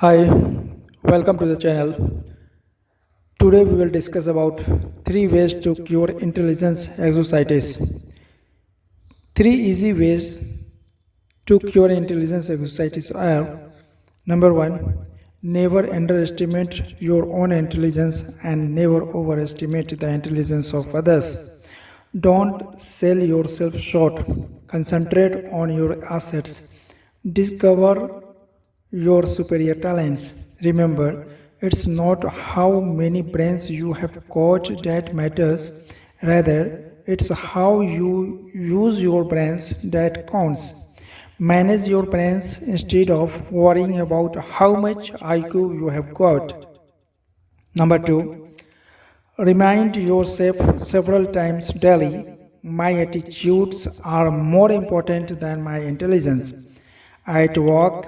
Hi, welcome to the channel. Today we will discuss about 3 ways to cure intelligence excusitis. 3 easy ways to cure intelligence excusitis are: number 1, never underestimate your own intelligence and never overestimate the intelligence of others. Don't sell yourself short. Concentrate on your assets. Discover your superior talents. Remember, it's not how many brains you have got that matters, rather, it's how you use your brains that counts. Manage your brains instead of worrying about how much IQ you have got. Number 2, remind yourself several times daily: my attitudes are more important than my intelligence. At work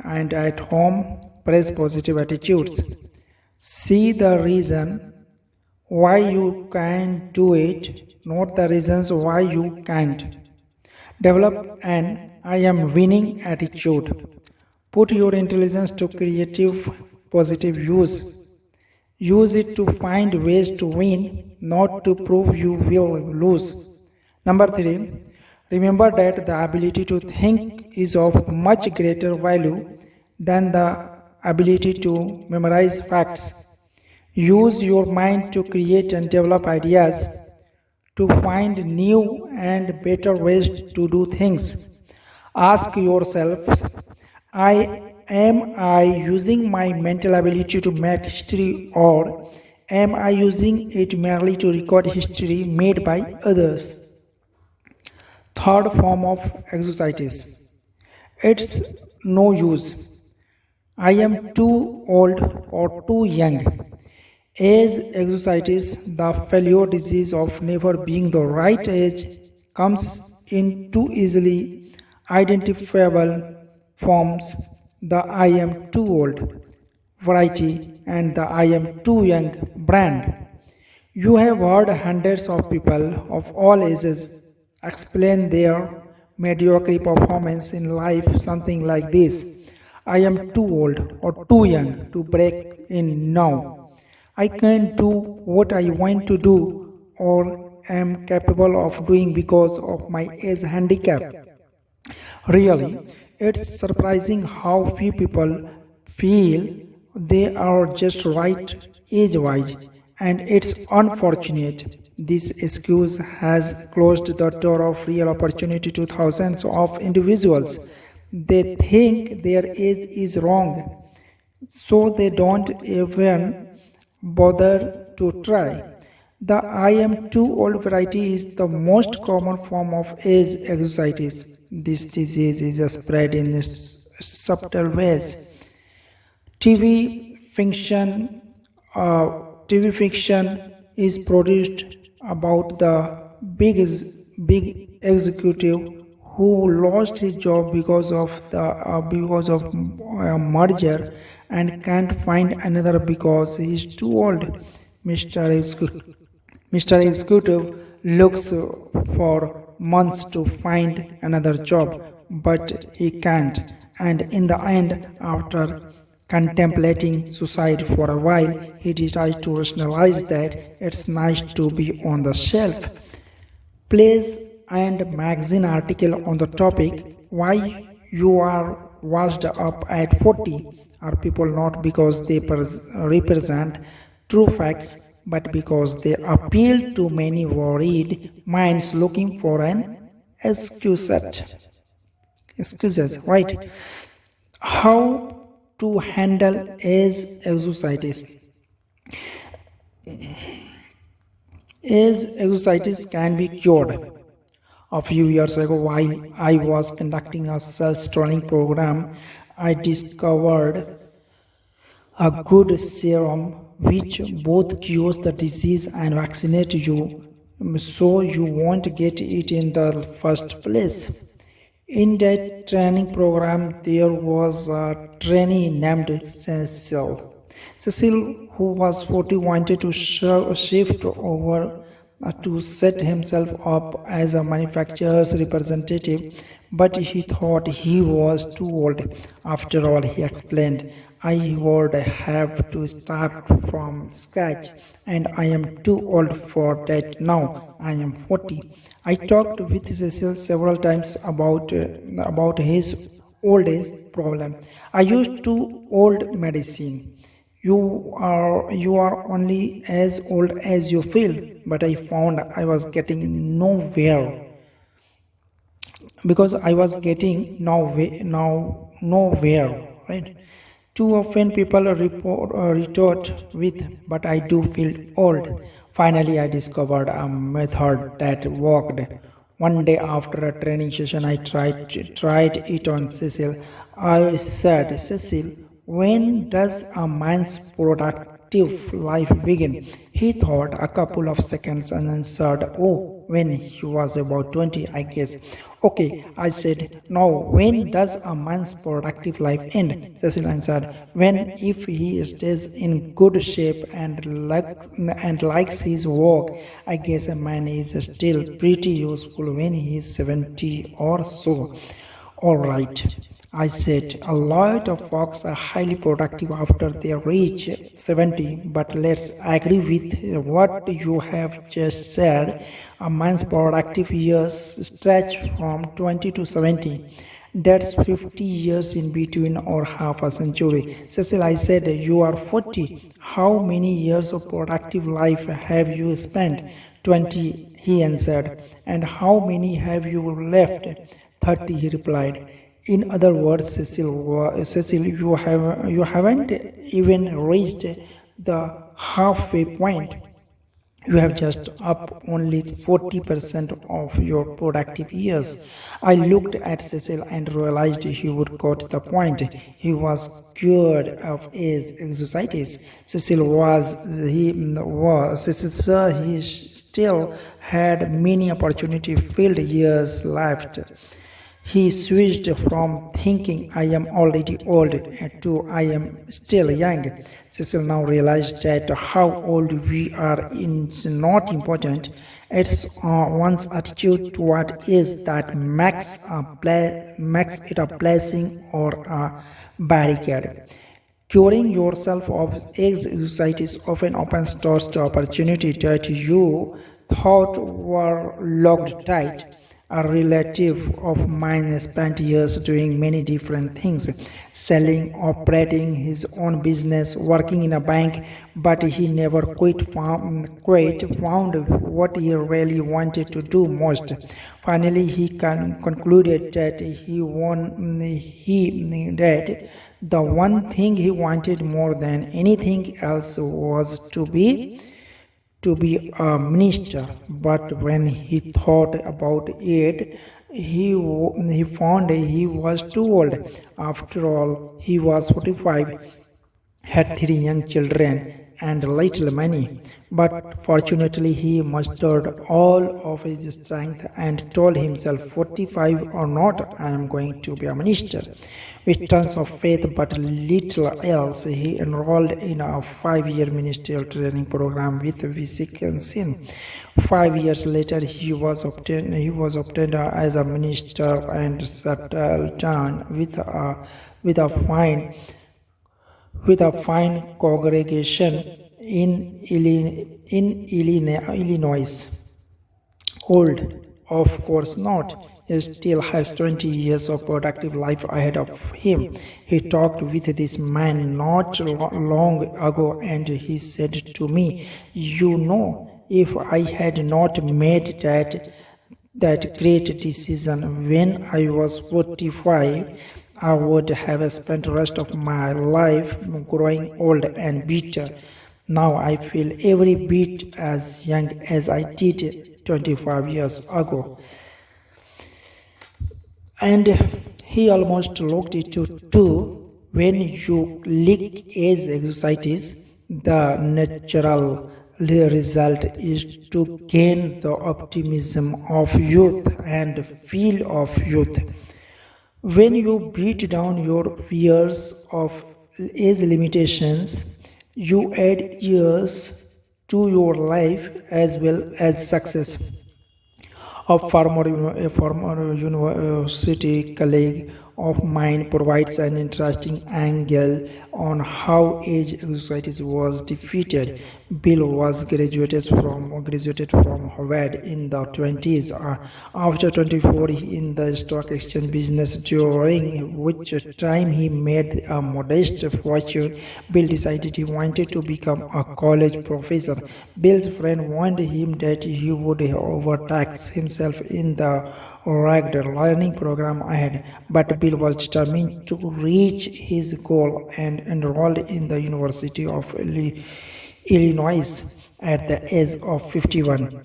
and at home, praise positive attitudes. See the reason why you can do it, not the reasons why you can't. Develop an I am winning attitude. Put your intelligence to creative, positive use. Use it to find ways to win, not to prove you will lose. Number 3, remember that the ability to think is of much greater value than the ability to memorize facts. Use your mind to create and develop ideas, to find new and better ways to do things. Ask yourself, am I using my mental ability to make history, or am I using it merely to record history made by others? Third form of exercises. It's no use. I am too old or too young. Age exercises, the failure disease of never being the right age, comes in two easily identifiable forms: the I am too old variety and the I am too young brand. You have heard hundreds of people of all ages explain their mediocre performance in life something like this: I am too old or too young to break in now. I can't do what I want to do or am capable of doing because of my age handicap. Really, it's surprising how few people feel they are just right age wise, and it's unfortunate. This excuse has closed the door of real opportunity to thousands of individuals. They think their age is wrong, so they don't even bother to try. The I am too old variety is the most common form of age anxiety. This disease is spread in subtle ways. TV fiction, TV fiction is produced about the big executive who lost his job because of a merger and can't find another because he's too old. Mr. Mr. Executive looks for months to find another job, but he can't. And in the end, after contemplating suicide for a while, he decides to rationalize that it's nice to be on the shelf. Plays and magazine article on the topic: why you are washed up at 40 are people not because they represent true facts, but because they appeal to many worried minds looking for an excuse. Excuses, right? How to handle age anxiety? Age anxiety can be cured. A few years ago, while I was conducting a sales training program, I discovered a good serum which both cures the disease and vaccinates you so you won't get it in the first place. In that training program, there was a trainee named Cecil. Cecil, who was 40, wanted to shift over to set himself up as a manufacturer's representative, but he thought he was too old. After all, he explained, I would have to start from scratch, and I am too old for that now. I am 40. I talked with Cecil several times about his old age problem. I used to old medicine. You are only as old as you feel, but I found I was getting nowhere, right? Too often people retort with, but I do feel old. Finally, I discovered a method that worked. One day after a training session, I tried it on Cecil. I said, Cecil, when does a man's productive life begin? He thought a couple of seconds and then said, oh, when he was about 20, I guess. Okay, I said, now when does a man's productive life end? Cecil answered, when if he stays in good shape and likes his work. I guess a man is still pretty useful when he is 70 or so. All right, I said, a lot of folks are highly productive after they reach 70, but let's agree with what you have just said. A man's productive years stretch from 20 to 70. That's 50 years in between or half a century. Cecil, I said, you are 40. How many years of productive life have you spent? 20, he answered. And how many have you left? 30, he replied. In other words, Cecil, you haven't even reached the halfway point. You have just up only 40% of your productive years. I looked at Cecil and realized he would got the point. He was cured of his excusitis. Cecil, sir, he still had many opportunity filled years left. He switched from thinking I am already old to I am still young. Cecil now realized that how old we are is not important. It's one's attitude toward is that makes it a blessing or a barricade. Curing yourself of anxiety often opens doors to opportunity that you thought were locked tight. A relative of mine spent years doing many different things, selling, operating his own business, working in a bank, but he never quite found what he really wanted to do most. Finally, he concluded that that the one thing he wanted more than anything else was to be a minister. But when he thought about it, he found he was too old. After all, he was 45, had three young children and little money. But fortunately, he mustered all of his strength and told himself, 45 or not, I am going to be a minister. With tons of faith but little else, he enrolled in a 5-year ministerial training program with Wisconsin. 5 years later, he was obtained as a minister and settled down with a fine congregation in Illinois. Old? Of course not. He still has 20 years of productive life ahead of him. He talked with this man not long ago and he said to me, you know, if I had not made that great decision when I was 45, I would have spent the rest of my life growing old and bitter. Now I feel every bit as young as I did 25 years ago. And he almost looked into too. When you lick age exercises, the natural result is to gain the optimism of youth and feel of youth. When you beat down your fears of age limitations, you add years to your life as well as success. A former university colleague of mine provides an interesting angle on how age anxiety was defeated. Bill was graduated from Harvard in the 20s. After 24 in the stock exchange business, during which time he made a modest fortune, Bill decided he wanted to become a college professor. Bill's friend warned him that he would overtax himself in the rugged learning program ahead, but Bill was determined to reach his goal and enrolled in the University of Illinois at the age of 51.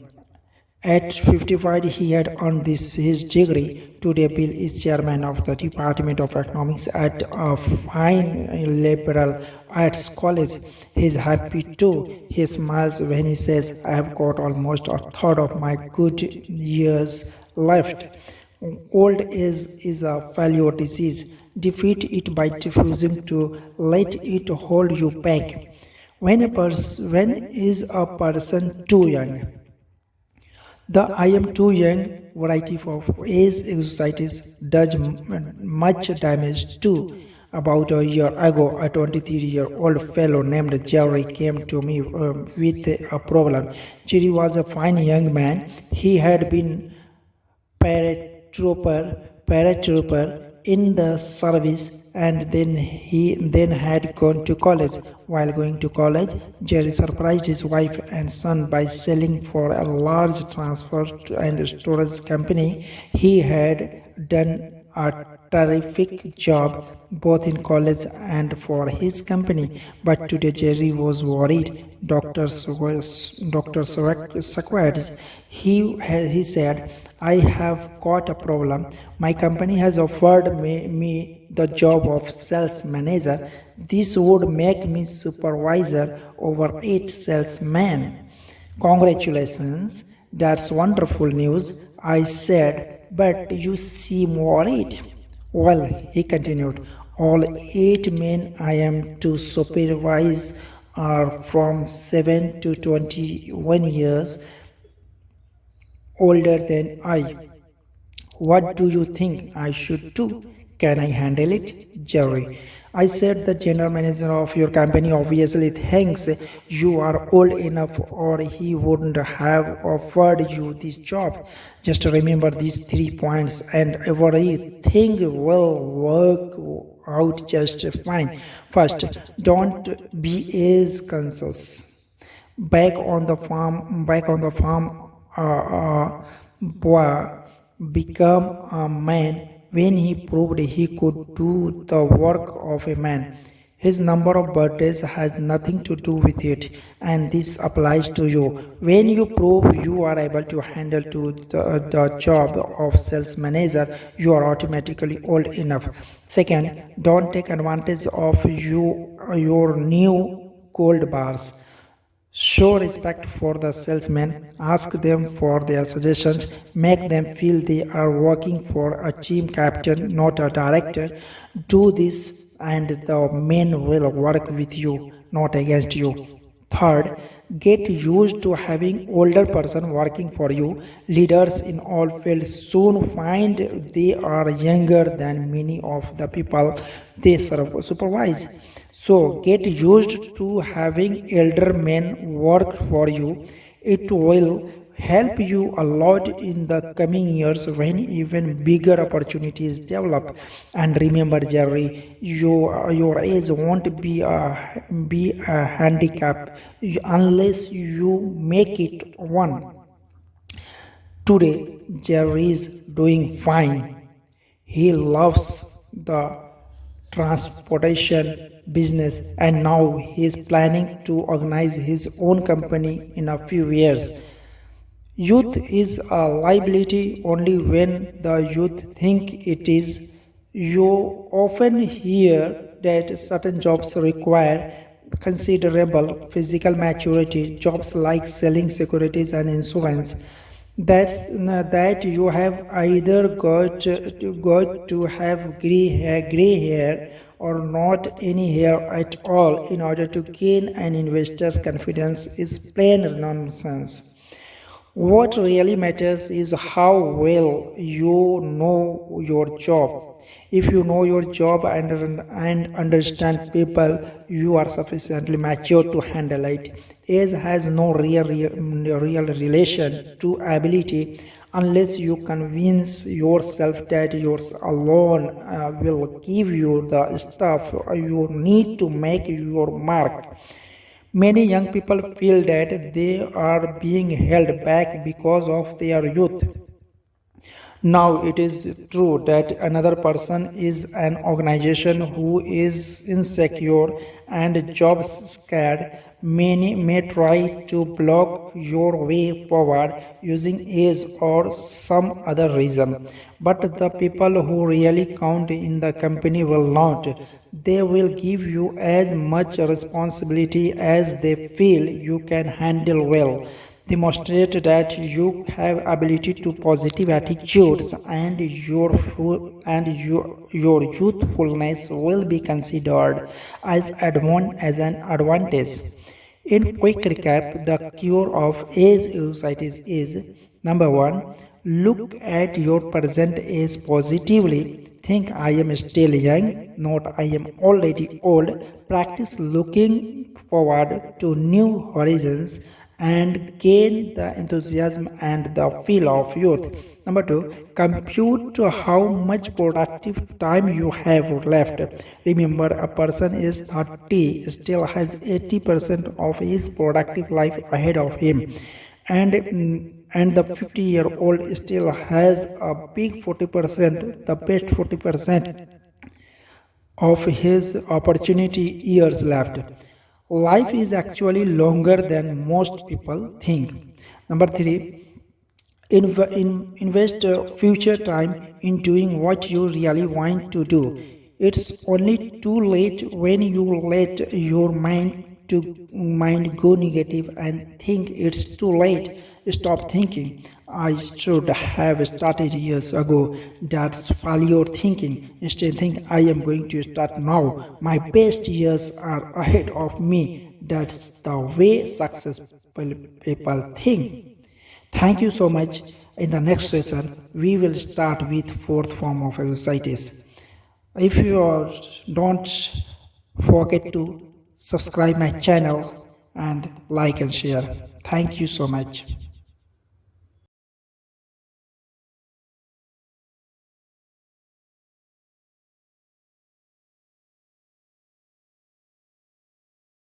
At 55, he had earned his degree. Today, Bill is chairman of the Department of Economics at a fine liberal arts college. He is happy too. He smiles when he says, I have got almost a third of my good years left. Old age is a failure disease. Defeat it by refusing to let it hold you back. When is a person too young? The I am too young variety of age exercises does much damage too. About a year ago, a 23-year-old fellow named Jerry came to me with a problem. Jerry was a fine young man. He had been paratrooper in the service, and then had gone to college. While going to college, Jerry surprised his wife and son by selling for a large transfer and storage company. He had done a terrific job both in college and for his company, but today Jerry was worried. Dr. Socrates, he said, I have got a problem. My company has offered me the job of sales manager. This would make me supervisor over 8 salesmen. Congratulations, that's wonderful news, I said, but you seem worried. Well, he continued, all 8 men I am to supervise are from 7 to 21 years older than I. What do you think I should do? Can I handle it? Jerry. I said the general manager of your company obviously thinks you are old enough or he wouldn't have offered you this job. Just remember these 3 points and everything will work out just fine. First, don't be as conscious. Back on the farm, boy became a man when he proved he could do the work of a man. His number of birthdays has nothing to do with it, and this applies to you. When you prove you are able to handle the job of sales manager, you are automatically old enough. Second, don't take advantage of your new gold bars. Show respect for the salesmen, ask them for their suggestions, make them feel they are working for a team captain, not a director. Do this and the men will work with you, not against you. Third, get used to having older person working for you. Leaders in all fields soon find they are younger than many of the people they supervise. So get used to having elder men work for you. It will help you a lot in the coming years when even bigger opportunities develop. And remember, Jerry, your age won't be a handicap unless you make it one. Today, Jerry is doing fine. He loves the transportation business and now he is planning to organize his own company in a few years. Youth is a liability only when the youth think it is. You often hear that certain jobs require considerable physical maturity, jobs like selling securities and insurance. That you have either got to have gray hair or not any hair at all in order to gain an investor's confidence is plain nonsense. What really matters is how well you know your job. If you know your job and understand people, you are sufficiently mature to handle it. Age has no real relation to ability unless you convince yourself that yours alone will give you the stuff you need to make your mark. Many young people feel that they are being held back because of their youth. Now, it is true that another person is an organization who is insecure and job scared. Many may try to block your way forward using age or some other reason. But the people who really count in the company will not. They will give you as much responsibility as they feel you can handle well. Demonstrate that you have ability to positive attitudes, and your youthfulness will be considered as an advantage. In quick recap, the cure of age anxiety is: number one, look at your present age positively. Think I am still young, not I am already old. Practice looking forward to new horizons and gain the enthusiasm and the feel of youth. Number two, compute how much productive time you have left. Remember, a person is 30 still has 80% of his productive life ahead of him, and the 50-year-old still has a big 40%, the best 40% of his opportunity years left. Life is actually longer than most people think. Number three, invest future time in doing what you really want to do. It's only too late when you let your mind go negative and think it's too late. Stop thinking I should have started years ago. That's failure thinking. Instead, think I am going to start now. My best years are ahead of me. That's the way successful people think. Thank you so much. In the next session, we will start with fourth form of exercises. If don't forget to subscribe my channel and like and share. Thank you so much.